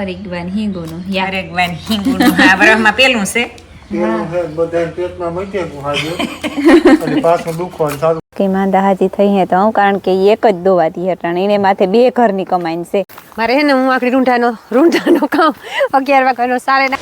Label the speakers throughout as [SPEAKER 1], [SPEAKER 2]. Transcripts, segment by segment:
[SPEAKER 1] હરેકવાન હિંગોનો યા
[SPEAKER 2] હરેકવાન હિંગુનું આ વરસમાં પેલું છે
[SPEAKER 1] કે માંદા હાજી થઈ હે તો કારણ કે એક જ દોવાતી હટાણ એને માથે 2 ઘરની કમાઈને છે
[SPEAKER 3] મારે હે ને હું આખરી રૂંઢાનો કામ 11 વાગ્યાનો સાડે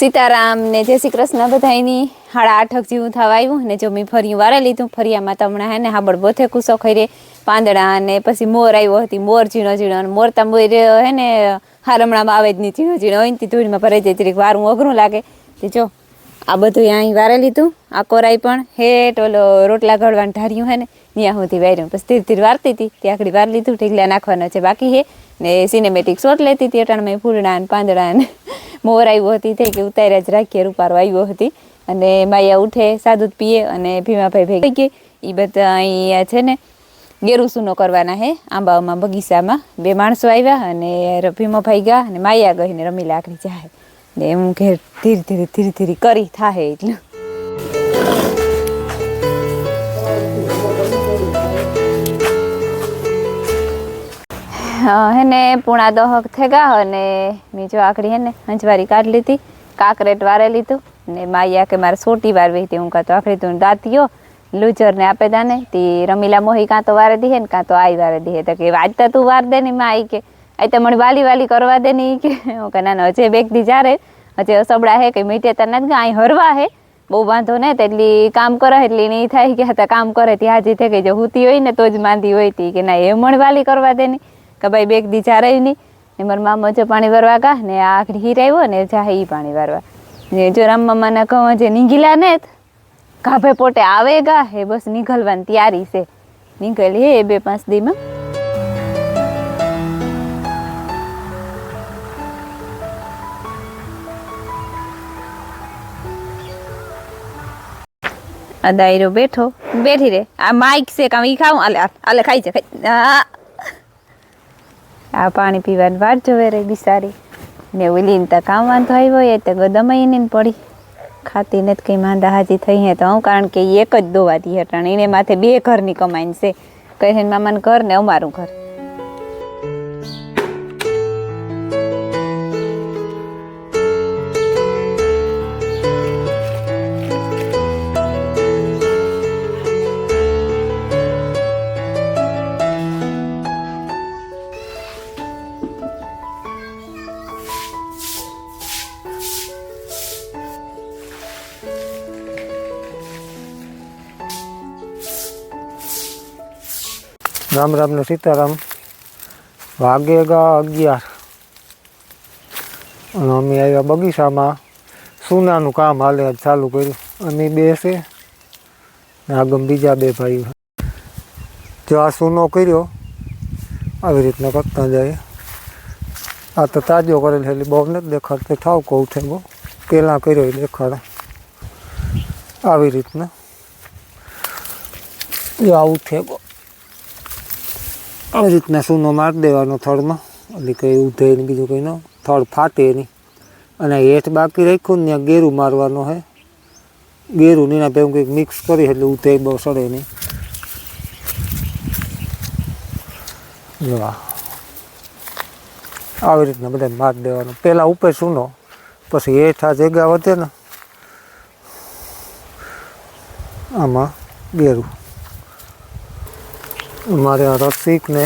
[SPEAKER 1] સીતારામ ને જય શ્રી કૃષ્ણ બધાયની 8:30 જેવું થવા આવ્યું ને જો મેં ફરિયું વારે લીધું ફરિયામાં તો હમણાં હે ને હાબડ બોથે કૂસો ખાઈ રે પાંદડા ને પછી મોર આવ્યો હતી મોર ઝીણો ઝીણો મોર તા મોર હે ને હારમણામાં આવે જ નહીં ઝીણો ઝીણો હોય ને ધૂળમાં ભરાઈ જાય તરીક વારું અઘરું લાગે તે જો આ બધું અહીં વારે લીધું આ કોરાઈ પણ હેઠ ઓલો રોટલા ઘડવાનું ઢાર્યું હે ને ત્યાં સુધી વાર્યું પછી ધીરે ધીરે વારતી હતી ત્યાં આગળ વાર લીધું ઢીગલા નાખવાના છે બાકી હે ને સિનેમેટિક શોટ લેતી હતી અટાણમાં ફૂલડા ને પાંદડા ને મોર આવ્યો હતી તે કે ઉતાર્યા જ રાખીએ રૂપારો આવ્યો હતી અને માયા ઉઠે સાદું પીએ અને ભીમાભાઈ ભેગી ગઈ એ બધા અહીંયા છે ને ગેરુસૂનો કરવાના હે આંબાઓમાં બગીચામાં 2 માણસો આવ્યા અને ભીમાભાઈ ગયા અને માયા ગઈ ને રમી લાકડી જાય ને એમ ઘેર ધીરે ધીરે કરી થાય એટલું હે ને 9:30 થઈ ગયા અને મેં જો આખડી હે ને હંજવારી કાઢી લીધી કાકરેટ વારે લીધું ને માયા કે મારે સોટી વારવી હતી હું કાં તો આખડી તું દાંતીઓ લૂચરને આપે દાને તે રમીલા મોહી કાં તો વારે દીહે ને કાં તો આઈ વારે દીહે તો કે વાંચતા તું વાર દે ને માં આઈ કે આ તો મને વાલી કરવા દે ને કે હું કે ના હજે બેગ દી જારે હજે સબડા હે કે મીઠે તને જ અહીં હરવા હે બહુ વાંધો ને તેટલી કામ કરે એટલી નહીં થાય કે હતા કામ કરે ત્યાં હાજી થઈ ગઈ જો હુતી હોય ને તો જ માંદી હોય તી કે ના એ મને વાલી કરવા દે ને કે ભાઈ બેગ દી જારે નહીં ને મારા મામા જો પાણી ભરવા ગા ને આ આખડી હીર આવ્યો ને જાહે ઈ પાણી ભરવા ને જો રામ મામાના ઘઉં જે નીંગીલા ને ગાભે પોટે આવે ગા હે બસ નીકળવાની તૈયારી છે નીકળી હે 2-5 દીમાં આ દાયરો બેઠી રે આ માઈક છે કામ ઈ ખાવું આલે ખાઈ છે આ પાણી પીવાની વાત જોવે રે બિસારી ને ઓલીને તો કામ વાંધો આવ્યો એ તો ગદમાઈને પડી ખાતી ને કંઈ માંદા હાજી થઈ હે તો હું કારણ કે એક જ દોવાતી હટાણ એને માથે 2 ઘરની કમાઈને છે કહે મામાનું ઘર ને અમારું ઘર
[SPEAKER 4] રામ રામ ને સીતારામ વાગેગા 11 અને અમે આવ્યા બગીચામાં સોનાનું કામ હાલે ચાલુ કર્યું અમે 2 છે ને આગળ બીજા 2 ભાઈઓ જો આ સોનો કર્યો આવી રીતના કરતા જાય આ તો તાજો કરેલ એટલે બહુ નથી દેખાડતો થાવ કહું છે બહુ પહેલાં કર્યો એ દેખાડે આવી રીતના જો આવું છે આવી રીતના સૂનો મારી દેવાનો થડમાં એટલે કંઈ ઉધે ને બીજું કંઈ ન થડ ફાટે નહીં અને હેઠ બાકી રાખ્યું ને ત્યાં ગેરું મારવાનો છે. ગેરું નીના ભેગું કંઈક મિક્સ કરી એટલે ઉતે બહુ સડે નહીં. જો આવી રીતના બધા મારી દેવાનું. પહેલાં ઉપર સૂનો, પછી હેઠ આ જગ્યા વધે ને આમાં ગેરું. મારે આ રસિક ને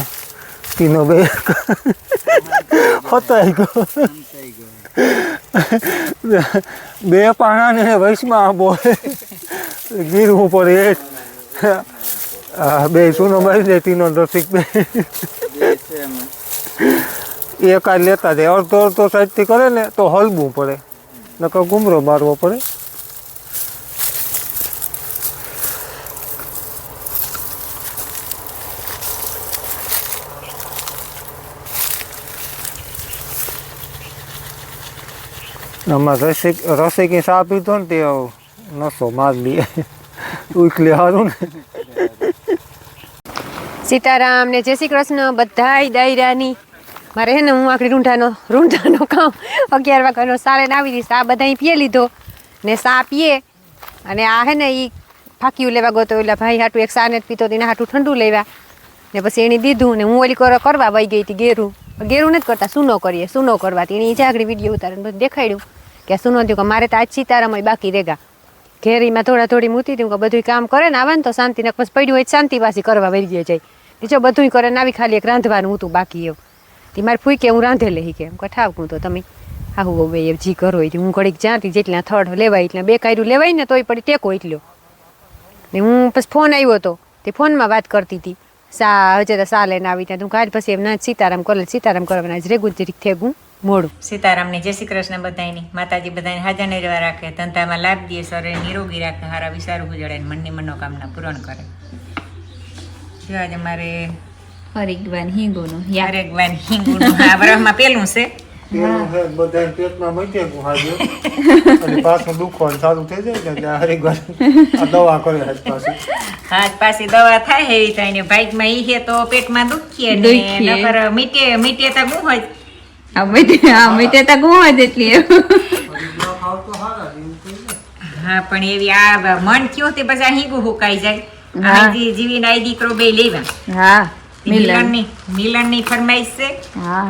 [SPEAKER 4] તીનો બે હતાઈ ગયો. બે પાણા ને વૈશમાં બોલે ગીરવું પડે. બે સૂનો મારી દે તીનો રસિક બે એક આ લેતા જાય. અડધો અડધો સાઈડથી કરે ને તો હલવું પડે, નકર ગુમરો મારવો પડે. આમાં રસિકી ચા પીધો ને તે નસો મારી લઈએ ઉકલી સારું ને.
[SPEAKER 3] સીતારામ ને જય શ્રી કૃષ્ણ બધાય દાયરાની. મારે હે ને હું આખરી રૂંઢાનો કામ 11 વાગ્યાનો સારે આવી દઈશ. આ બધા પીએ લીધો ને સા પીએ અને આ હે ને એ ફાંક્યું લેવા ગયો તો એટલે ભાઈ હાટું એક સા ને પીતો તેના હાટું ઠંડુ લેવા ને પછી એણે દીધું ને હું ઓલી કરવા વહી ગઈ હતી. ગેરું નથી કરતા, સૂનો કરીએ. સૂનો કરવા એની જાગડી વિડીયો ઉતારે બધું દેખાડ્યું કે સૂનો થયું કે મારે તો આજ સીતારામ બાકી રેગા ઘેરીમાં થોડા થોડી મૂતી હતી કે બધું કામ કરે ને આવે ને તો શાંતિ ને પછી પડ્યું હોય શાંતિ પાછી કરવા વહી ગયા જાય. બીજો બધું કરે ને આવી ખાલી એક રાંધવાનું હતું બાકી એવું. તે મારે ફૂઈ કે હું રાંધે લઈ કે એમ કઠાવકું તો તમે આવું હવે એ જી કરો હોય હું ઘડીક જ્યાંથી જેટલા થડ લેવાય એટલે 2 કાયરું લેવાય ને તોય પડી ટેકો એટલો ને હું પછી ફોન આવ્યો હતો તે ફોનમાં વાત કરતી હતી. સા લઈને આવી ત્યાં તું કાલ પછી એમ ના સીતારામ કરવાના જ રેગું જરીક થેગું મોડું.
[SPEAKER 2] સીતારામને જય શ્રી કૃષ્ણ બધાની. માતાજી બધાને હાજર નિર્વા રાખે, ધંધામાં લાભ દે, શરીર નિરોગી રાખે, હારા વિચારું ગુજાડે, મનની મનોકામના પૂરણ કરે. જો આજે મારે
[SPEAKER 1] હરેકવાન હિંગોનું
[SPEAKER 2] આ વરસમાં પેલું છે.
[SPEAKER 4] બધા પેટમાં મચે હાજર અને પાછું દુખવાનું ચાલુ થઈ જાય એટલે હરેક વાર આ દવા કરે પાછી.
[SPEAKER 2] હાથ પાછી દવા થાય એવી થાય ને ભાઈકમાં ઈ છે તો પેટમાં દુખીએ ને નકર મીટે તો ગું હોય.
[SPEAKER 1] મીઠે તો ગું હોય એટલી
[SPEAKER 2] હા પણ એવી આ મન થયું તે પછી હિંગું હુકાઈ જાય. જીવીને આ દીકરો બે લેવા.
[SPEAKER 1] હા
[SPEAKER 2] મિલનની ફરમાઈશ છે.
[SPEAKER 1] હા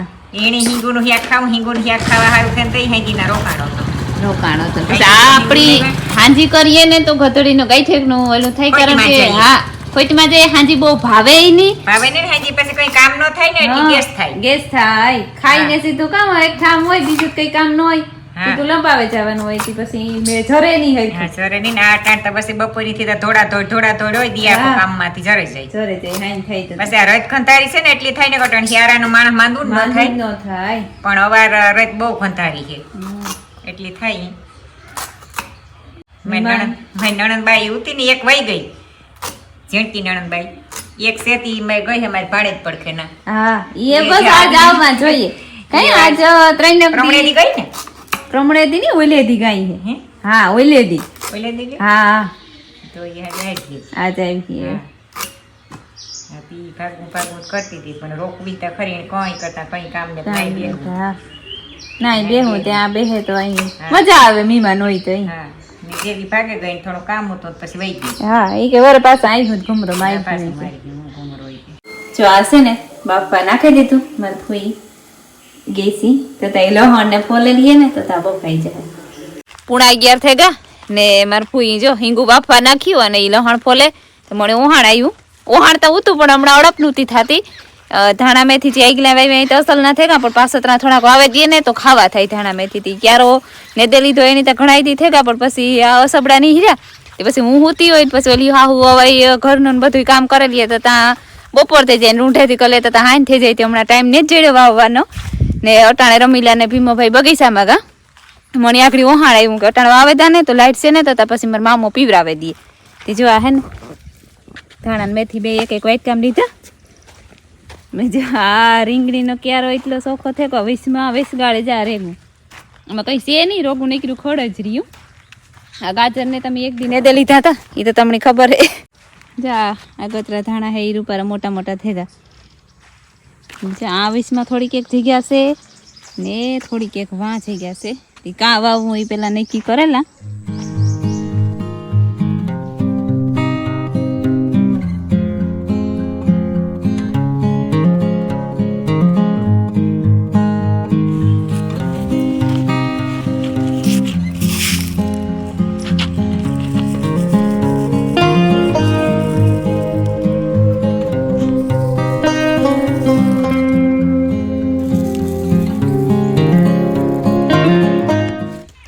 [SPEAKER 2] એની હિંગુનું હિયા ખાવું, હિંગુનું હિયા ખાવા હારું થઈને તઈ હાંજીના રોકાણો
[SPEAKER 1] તો આ આપણી હાંજી કરીએ ને તો ગધડીનો ગાઈઠેકનું ઓલું થાય કારણ કે હા ખોટમાં જાય હાંજી બહુ ભાવે નહીં.
[SPEAKER 2] ભાવે ને હાંજી પછી કોઈ કામ ન થાય ને એટલે ગેસ થાય.
[SPEAKER 1] ખાઈને સીધું કામ એક ઠામ હોય બીજું કઈ કામ ન હોય સીધું લંબાવે જવાનું હોય પછી મેં જરે નહીં હોય.
[SPEAKER 2] જરે નહીં આ ટાણ તો પછી બપોરી થી થોડા થોડ હોય દિયા કામમાંથી જરે જાય
[SPEAKER 1] હાઈ થાય તો
[SPEAKER 2] પછી આ રત ખંતારી છે ને એટલી થાય ને કટણ હિયારાનું માણસ માંદું ન થાય પણ અવાર રત બહુ ખંતારી છે એટલી થાય. મેં નણંદબાઈ ઉતી ને એક વહી ગઈ જેણતી નણંદબાઈ એક સેતી મેં ગઈ અમારી ભાડે જ પડખે ના.
[SPEAKER 1] હા એ બસ આજ આવવા જોઈએ કઈ આજ ત્રણ
[SPEAKER 2] પ્રમણેલી ગઈ ને
[SPEAKER 1] પ્રમણેદી ની ઓલેદી ગાઈ હે. હા ઓલેદી
[SPEAKER 2] ગઈ.
[SPEAKER 1] હા
[SPEAKER 2] તો એ આજ
[SPEAKER 1] આવી ગઈ.
[SPEAKER 2] હતી ભાગવું કરતી હતી પણ રોકવી તો ખરી કઈ કરતા કઈ કામ ને
[SPEAKER 1] ના બેહું ત્યાં બેહે તો અહીં મજા આવે મહેમાન હોય તો અહીં.
[SPEAKER 2] હા જેવી ભાગે ગઈ થોડું કામ હતું પછી વહી ગઈ.
[SPEAKER 1] હા એ કે વર પાછા આવી ઘુમરો મારી જો આશે ને બાપા નાખી દીધું મારે ફૂઈ ગેસી તો તઈ લહણ ને ફોલે લઈએ ને તો તા બફાઈ જાય. 11:30 થઈ ગયા ને મારે ફૂઈ જો હિંગુ બાફવા નાખ્યું અને એ લહણ ફોલે તો મને ઓહાણ આવ્યું. ઓહાણ તો ઉતું પણ હમણાં અડપ નહોતી થતી. ધાણા મેથી થી આગલા વાવી તો અસલ ના થયા પણ પાછતરા થોડાક વાવે દઈએ ને તો ખાવા થાય. ધાણા મેથી થી ક્યારો નેદે લીધો એની તો ઘણાઈ દી થયા પણ પછી આ અસબડા નહીં હીર્યા પછી હું હુતી હોય પછી ઓલી હાહુ હવાઈ ઘરનું બધું કામ કરેલીએ તો ત્યાં બપોર થઈ જાય રૂંઢેથી કલે તો હાન થઈ જાય. હમણાં ટાઈમ ને જ જડ્યો વાવવાનો ને અટાણે રમીલા ને ભીમોભાઈ બગીચામાં ગા મને આખરી ઓહાણ આવ્યું કે અટાણે વાવેદા ને તો લાઈટ છે ને તો પછી મારા મામો પીવરાવે દઈએ. તે જો આ હે ને ધાણા મેથી બે એક વાઈટ કામ લીધા. હા રીંગણીનો ક્યારો એટલો સોખો થયો વીસમાં ગાળે જા રેગું એમાં કઈ છે નહીં રોગું નીકળ્યું ખડ જ રહ્યું. આ ગાજર ને તમે એક દી નેદે લીધા હતા એ તો તમને ખબર હે. જા આ ગતરા ધાણા હે એ રૂપારા મોટા મોટા થયા. આ વીસમાં થોડીક એક જગ્યા છે ને થોડીક એક વાંચી ગયા છે તે કાં વાવવું એ પેલા નક્કી કરેલા.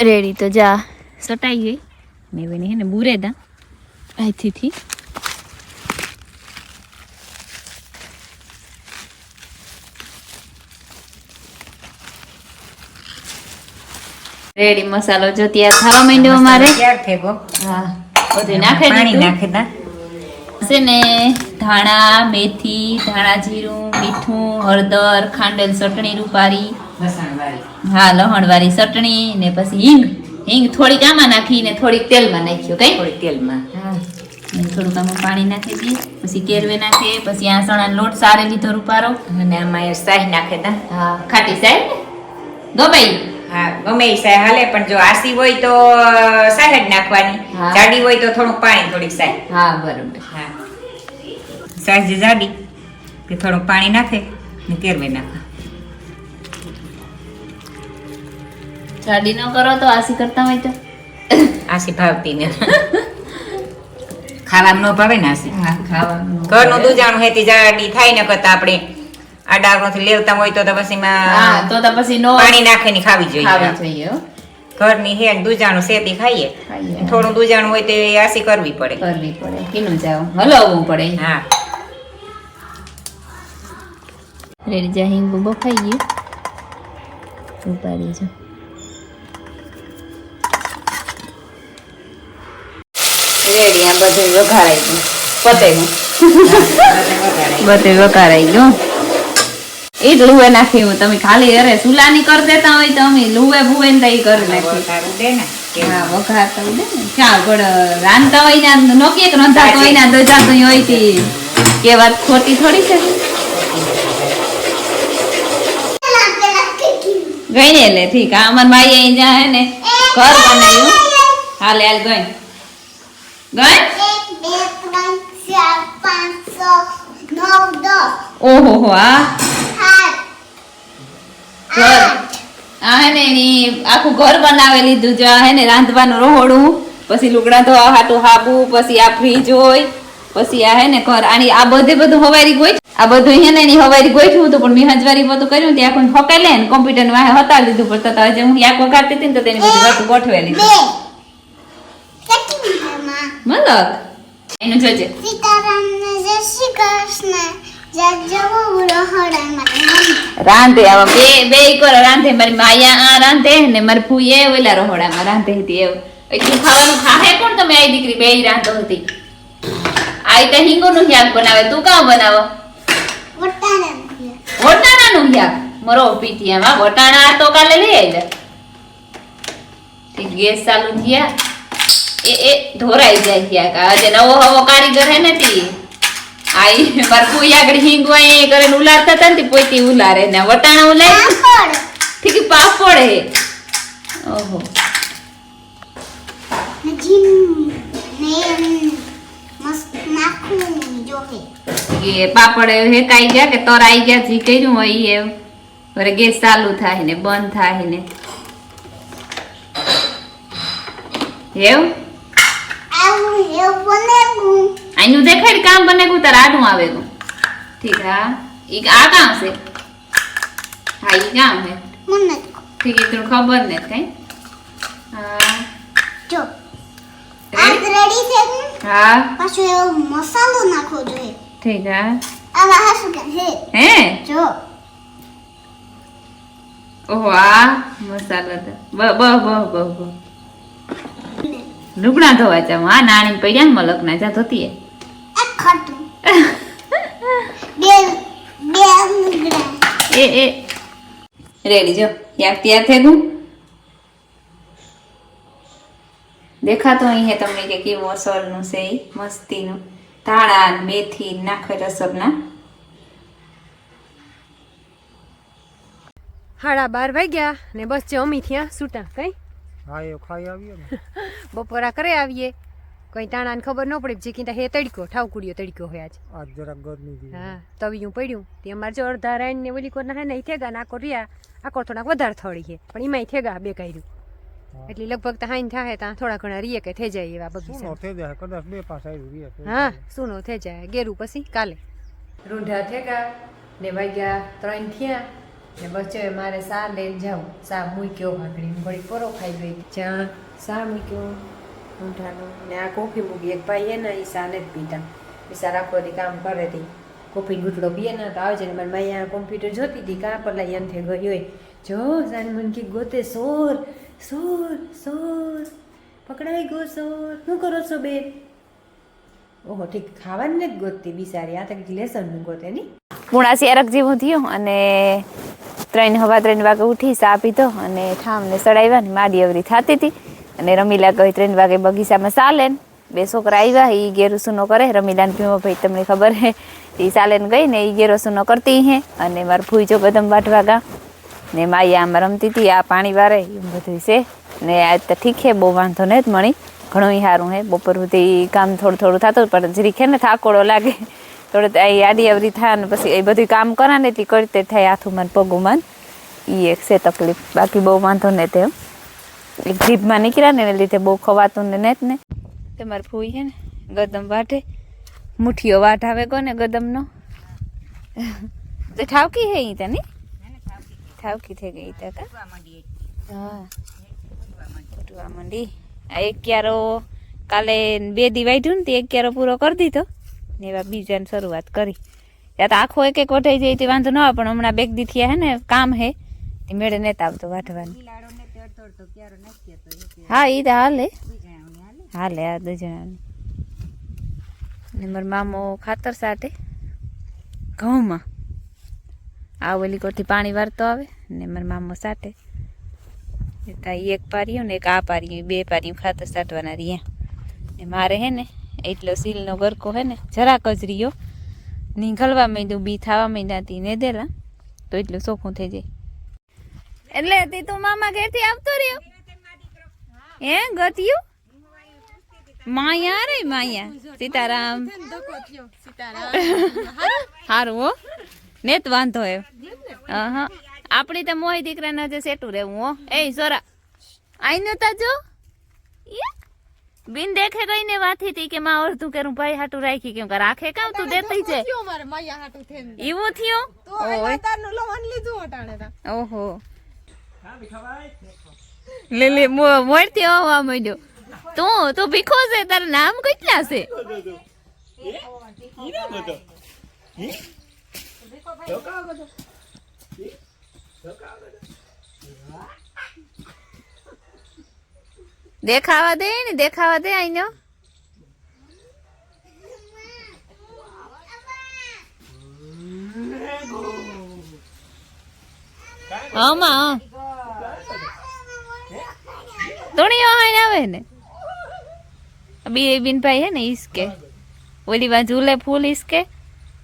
[SPEAKER 1] રેડી તો જા સટાઈ ગઈ મેં બની હે ને બુરે દા અહીંથી થી રેડી મસાલો જો તૈયાર થવા માંડ્યો અમારે.
[SPEAKER 2] તૈયાર થઈ ગયો.
[SPEAKER 1] હા બધું નાખી
[SPEAKER 2] પાણી
[SPEAKER 1] દીધું
[SPEAKER 2] નાખી દા.
[SPEAKER 1] છે ને ધાણા મેથી ધાણા જીરું મીઠું હળદર ખાંડેલ ચટણી રૂપારી
[SPEAKER 2] લસણવાળી.
[SPEAKER 1] હા લહણવાળી ચટણી ને પછી હિંગ થોડીક આમાં નાખી ને થોડીક તેલમાં નાખ્યું કઈ
[SPEAKER 2] થોડી તેલમાં.
[SPEAKER 1] હા ને થોડુંક આમાં પાણી નાખી દઈએ પછી કેરવે નાખે પછી આ ચણાનો લોટ સારે લીધો રૂપારો
[SPEAKER 2] અને આમાં એ શાહી નાખી દા.
[SPEAKER 1] હા ખાટી સાહેબ ગોબાઈ
[SPEAKER 2] હા ગમે એ શાહી હાલે પણ જો આસી હોય તો શાહી જ નાખવાની.
[SPEAKER 1] હા.
[SPEAKER 2] જાડી હોય તો થોડુંક પાણી થોડીક શાહી.
[SPEAKER 1] હા બરોબર
[SPEAKER 2] હા શાહી જે જાડી તે થોડુંક પાણી નાખે ને કેરવે નાખે.
[SPEAKER 1] જાડી ન કરો તો આસી કરતા હોય તો
[SPEAKER 2] આસી ભાવતી ને ખાવામાં ન ભાવે ને આસી.
[SPEAKER 1] હા ખાવાનું
[SPEAKER 2] ઘરનું દૂજાણું હેતી જાડી થાય ને કરતા આપણે આ ડાળમાંથી લેવતા હોય તો પછી
[SPEAKER 1] હા
[SPEAKER 2] એમાં
[SPEAKER 1] તો પછી નો
[SPEAKER 2] પાણી નાખીને ખાવી જોઈએ.
[SPEAKER 1] ખાવી જોઈએ હો.
[SPEAKER 2] ઘરની હે ને દૂજાણું શેતી ખાઈએ.
[SPEAKER 1] ખાઈએ.
[SPEAKER 2] થોડું દૂજાણું હોય તો એ આસી કરવી પડે.
[SPEAKER 1] કરવી પડે કીનું જાવ હલાવવું પડે
[SPEAKER 2] હા
[SPEAKER 1] રેડી જા હિંગ બફાઈ ગયું ઉપાડી જો રેડી આ બધું વઘારાઈ ગયું પતે બધું વઘારાઈ ગયું એ જ લુવે નાખ્યું તમે ખાલી અરે સુલાની કરી દેતા હોય તો અમે લુવે ભુવે ને તઈ કરી નાખ્યું
[SPEAKER 2] સારું દે ને
[SPEAKER 1] હા વઘારતા હોય ને ક્યાં પણ રાંધતા હોય ને નોકીએ કે રંધાતા હોય ને દજાતું હોય તી કે વાત ખોટી થોડી છે ગઈ ને એટલે ઠીક આ અમાર માઈ અહીં જા હે ને ઘર બનાવ્યું હાલે હાલ ગઈ ઓહો હો આ ઘર આ હે ને એની આખું ઘર બનાવી લીધું જો આ હે ને રાંધવાનું રહોડું પછી લુગડા ધોવા હાટું હાબુ પછી આ ફ્રીજ હોય પછી આ હે ને ઘર આની આ બધું હવારી ગોઠ આ બધું હે ને એની હવારી ગોઠવું હતું પણ મેં હજવારી બધું કર્યું ત્યાં કોઈ ફકાઈ લે ને કોમ્પ્યુટર વાહે હતા લીધું પણ તો હજે હું યાક વગાડતી હતી ને તો તેની બધી વસ્તુ ગોઠવેલી મલક એનું જોજે રાંધે આવા બે કરો રાંધે મારી માયા આ રાંધે ને મારી ફૂઈએ ઓલા રહોડામાં રાંધે હતી એવું એટલું ખાવાનું ખાહે કોણ તમે આ દીકરી બે રાંધો હતી આ તો હિંગોનું શાક બનાવે તું કાં બનાવો વટાણાનું શાક મરો પીતી આમાં વટાણા તો કાલે લઈ આવ્યા ગેસ ચાલુ થયા એ ધોરાઈ જાય શાક આજે નવો હવો કારીગર હે ને તી આઈ માર કોઈ આગળ હિંગવા એ કરે ઉલારતા હતા ને પોઈતી ઉલારે ને વટાણા ઉલારે ઠીક પાપડ હે ઓહો એ પાપડ હેકાઈ ગયા કે તરાઈ ગયા જી કર્યું હોય એ હવે ગેસ ચાલુ થાય ને બંધ થાય ને એવું આનું દેખાડ કામ બને ગયું તાર આડું આવે ગયું ઠીક હા ઈ આ કામ છે હા ઈ કામ છે ઠીક એ તો ખબર ને કઈ હા હા
[SPEAKER 5] મસાલો નાખવો જોઈએ
[SPEAKER 1] ઠીક હા
[SPEAKER 5] આવા હાસુ કે
[SPEAKER 1] હે
[SPEAKER 5] જો
[SPEAKER 1] ઓહો આ મસાલો તો બ બ બ બ બ લુગડા ધોવા જા આ નાણી પડ્યા ને મલક ના જા ધોતી
[SPEAKER 5] એક ખાટું બે લુગડા
[SPEAKER 1] એ રેડી જો યાક તૈયાર થઈ ગયું દેખાતો અહીં હે તમને કે કેવું અસરનું છે ઈ મસ્તીનું ધાણા મેથી નાખે રસબના
[SPEAKER 3] 12:30 વાગ્યા ને બસ જે અમી થયા છૂટા કઈ
[SPEAKER 4] હા એ ખાઈ આવીએ ને
[SPEAKER 3] બપોરા કરે આવીએ કઈ ટાણાને ખબર ન પડી જે કીધા હે તડકો ઠાવકુડિયો તડકો હોય આજ
[SPEAKER 4] આજ જરાક ગરમી જેવી.
[SPEAKER 3] હા તવિયું પડ્યું તે અમારે જો અડધા રાઈન ને ઓલી કોરના હે ને ઈ થેગા ને આકો રહ્યા આકો થોડાક વધારે થોડી છે પણ એમાંય થેગા બે કાઢ્યું એટલે લગભગ તો હાઈન થાય ત્યાં થોડા ઘણા રીએ કે થઈ જાય એવા
[SPEAKER 4] સૂનો
[SPEAKER 3] બગીચા
[SPEAKER 4] થઈ જાય કદાચ 2-5 આવી રહે તો.
[SPEAKER 3] હા સુનો થઈ જાય ગેરું પછી કાલે રૂંઢા થેગા ને વાગ્યા 3 થયા ને બચ્ચે મારે સા લઈને જાઉં સા મૂક્યો ભાગડી ઘડી પરો ખાઈ ગઈ જ્યાં સા મૂક્યો રૂંઢાનો ને આ કોફી મૂકી એક ભાઈ એને એ સા નથી પીતા બિચાર આખો દી કામ કરે હતી કોફી ગુટડો પીએ ના તો આવજે ને મારી માયા કોમ્પ્યુટર જોતી હતી કાં પલા યંથે ગઈ હોય જો સાની મન કી ગોતે સોર સોર સોર પકડાઈ ગયો સોર શું કરો છો બેન ઓહો ઠીક ખાવાનું નથી ગોતતી બિચારી આ તો કંઈક લેસનનું ગોતે નહીં
[SPEAKER 1] પૂણા શેરક જેવું થયું અને 3 વાગે ઉઠી સા પીધો અને ઠામને સડાવ્યા ને માડી અવરી થતી હતી અને રમીલા ગઈ 3 વાગે બગીચામાં સાલેન 2 છોકરા આવ્યા એ ગેરું સૂનો કરે રમીલાને ભીમો ભાઈ તમને ખબર હે એ સાલેન ગઈ ને એ ગેરો સૂનો કરતી હે અને મારા ભૂઈ જો કદમ વાટવા ગા ને માયા આમાં રમતી હતી આ પાણી વારે એમ બધું છે ને આજ તો ઠીક હે બહુ વાંધો નહીં જ મળી ઘણું સારું હે બપોર સુધી કામ થોડું થોડું થતું પણ જરીક હે ને થાકોડો લાગે થોડું આડી અવરી થાય ને પછી એ બધું કામ કરે ને એટલી કરતે થાય હાથુમાં પગુમાં એ એક છે તકલીફ બાકી બહુ વાંધો નહીં તે એક જીભમાં નીકળ્યા ને એને લીધે બહુ ખવાતું ને નહીં જ ને તમારે ફૂઈ છે ને ગદમ વાટે મુઠ્ઠીઓ વાટ આવે કોને ગદમનો તો ઠાવકી હે ઈ તને ઠાવકી થઈ ગઈ તા કા હા ફૂટવા માંડી આ એક ક્યારો કાલે 2 દી વાઢ્યું ને તે એક ક્યારો પૂરો કરી દીધો ને એવા બીજાને શરૂઆત કરી ત્યાં તો આખો એક વઢાઈ જાય તે વાંધો ન આવે પણ હમણાં 2 દી થયા હે ને કામ હે તે મેળે નહોતા આવતો વાઢવાનું હા એ તો હાલે હાલે આ 2 જણાની ને મારા મામો ખાતર સાટે ઘઉંમાં આ ઓલી કોરથી પાણી વારતો આવે ને મારા મામો સાટે એક પાર્યું ને એક આ પાર્યું 2 પાર્યું ખાતર સાટવાના રહ્યા ને મારે હે ને એટલો સીલનો ગરકો હે ને જરાક જ રહ્યો નીકળવા માંડ્યું બી થવા માંડ્યા ને દેલા તો એટલું ચોખ્ખું થઈ જાય એટલે તે તું મામા ઘેરથી આવતો રહ્યો હે ગતિયું માયા રે માયા સીતારામ હારું હો ને જ વાંધો એમ હા આપણી તો મોય દીકરાના જે સેટું રહેવું હો એ સોરા આઈ નતા જો બિન દેખે ગઈ ને વાથી હતી કે માં અડધું કેરું ભાઈ હાટું રાખી કેમ કે રાખે કામ તું દેતી છે એવું થયું ઓહો લે લે મોરતી આવવા માંડ્યો તું ભીખો છે તારું નામ કેટલા છે દેખાવા દે ને દેખાવા દે આઈનો આમાં તોણીઓ આઈને આવે ને બીન ભાઈ હે ને ઈસકે ઓલી બાજુ ઝૂલે ફૂલ ઈસકે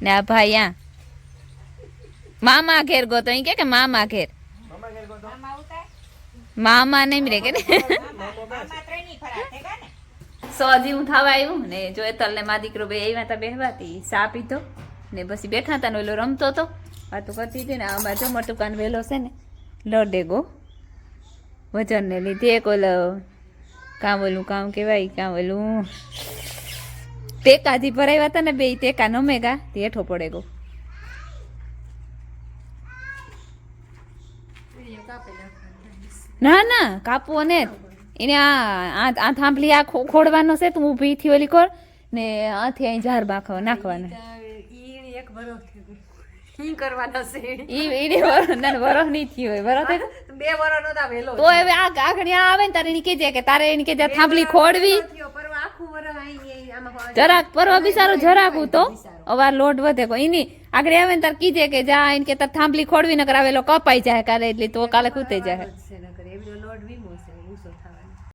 [SPEAKER 1] ને આ ભાઈ આ મામા ઘેર ગો તો અહીં કે મામા ઘેર મામા નહીં રે કે સો જેવું થવા આવ્યું ને જો એતલ ને મા દીકરો બે આવ્યા હતા બેહવાતી સા પીધો ને પછી બેઠા હતા ને ઓલો રમતો હતો વાતો કરતી હતી ને અમારે જો મોટું કાન વહેલો છે ને લડે ગો વજન ને લીધે એક ઓલો કામ ઓલું કામ કેવાય કામ ઓલું ટેકા થી ભરાવ્યા હતા ને બે ટેકા નમેગા તે હેઠો પડે ગો ના ના કાપવો ને એને આ થાંભલી આ ખોડવાનો છે તું ઊભી થી ઓલી કોર ને આથી અહીં ઝાર બાખવા નાખવાના તો હવે આગળ આવે ને તારે એની કેજે કે તારે એની કેજે થાંભલી ખોડવી જરાક પરવા બિચારો જરાક તો અવાર લોટ વધે એની આગળ આવે ને તાર કીજે કે જા એને કે તાર થાંભલી ખોડવી નકર આવેલો કપાઈ જાય કાલે એટલે તો કાલે ખૂતે જાય